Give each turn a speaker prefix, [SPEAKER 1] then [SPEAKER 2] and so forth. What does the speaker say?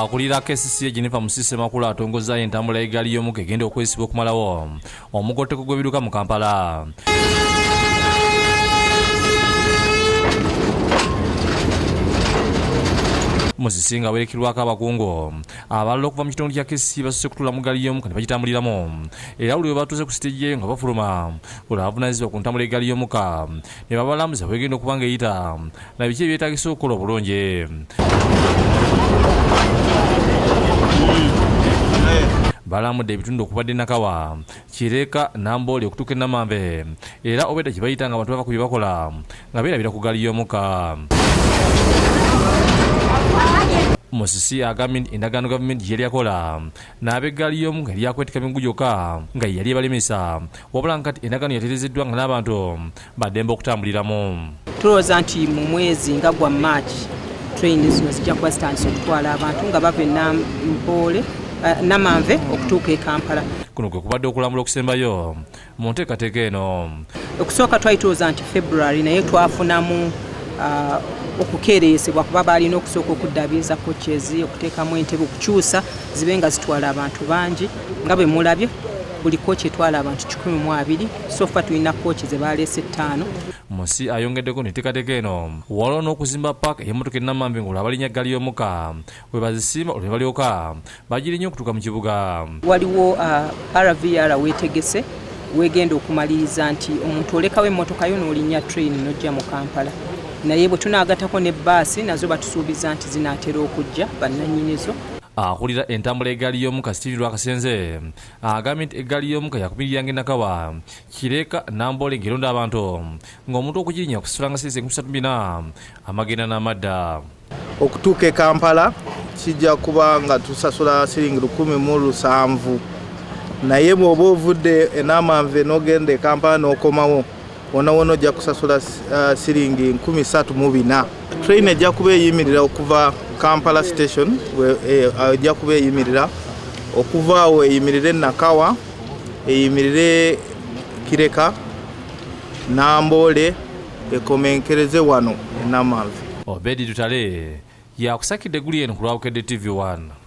[SPEAKER 1] Akulira KCCA Jennifer Musisi Makula atongoza entambula y'eggaali y'omukka egenda okwesiba okumalawo omugotteko gw'ebiduka mu Kampala. Musisi nga awerekerwako abakungu abalala okuva mu kitundu kya KCCA basoose kutuula mu ggaali y'omukka ne bagitambuliramu era buli we batuuze ku siteegi nga bafuluma buli abavunaanyizibwa ku ntambula y'eggaali y'omukka ne babalambuza bwegenda okuba ng'eyita na biki ebyetaagisa okukola obulungi. Balamudde ebitundu okubadde Nakawa, Kireka, Nambole okutuuka e Namanve era obwedda kye bayita nga abantu bava ku bye bakola nga beerabira ku ggaali y'omukka. Musisi agambye nti endagaano gavumenti gye yali akola n'ab'eggaali y'omukka yali yakwetika migugu gyokka nga ye yali ebalemesa wabula nkati endagaano yatereezeddwa nga n'abantu baddembe okutambuliramu.
[SPEAKER 2] Tulowooza nti mu mwezi nga gwa March train zino zijja kuba zitandise okutwala abantu nga bava e Namanve okutuuka e Kampala.
[SPEAKER 1] Kuno kwe kubadde okulambula okusembayo mu nteekateeka eno.
[SPEAKER 2] Okusooka twali tulowooza nti February naye twafunamu okukeereesebwa kuba balina okusooka okuddaabiriza coaches okuteekamu entebe okukyusa zibe nga zitwala abantu bangi nga bwe mulabye buli coach etwala abantu 12 sofa tulina coach ze baleese 5.
[SPEAKER 1] Musi ayongeddeko n'enteekateeka eno waliwo n'okuzimba paaka ey'emmotoka e Namanve ng'olwo abalinnya eggaali y'omukka bwe bazisimba olwo ne balyoka bagirinnya okutuuka mu kibuga.
[SPEAKER 2] Waliwo RVR weetegese weegenda okumaliriza nti omuntu olekawo emmotoka yo n'olinnya train n'ojja mu Kampala naye bwe tunaagattako ne bbaasi nazo batusuubiza nti zinaatera okujja bannannyinizo.
[SPEAKER 1] Akulira entambula y'eggaali y'omukka Steve Lwakasenze agambye nti eggaali y'omukka yakumiririranga e Nakawa, Kireka, Nambole ng'eronda abantu ng'omuntu okugirinnya kusasulanga sente 34 amagenda n'amadda.
[SPEAKER 3] Okutuuka e Kampala kijja kuba nga tusasula siringi 107 naye bw'oba ovudde e Namanve n'ogenda e Kampala n'okomawo wona ojja kusasula siringi 34. Train ejja kuba eyimirira okuva Kampala station ejja kuba eyimirira okuva awo eyimirire Nakawa eyimirire Kireka Nambole ekomenkereze wano e Namanve.
[SPEAKER 1] Obedi Tutale yakusakidde guli eno ku Lwabukedde TV1.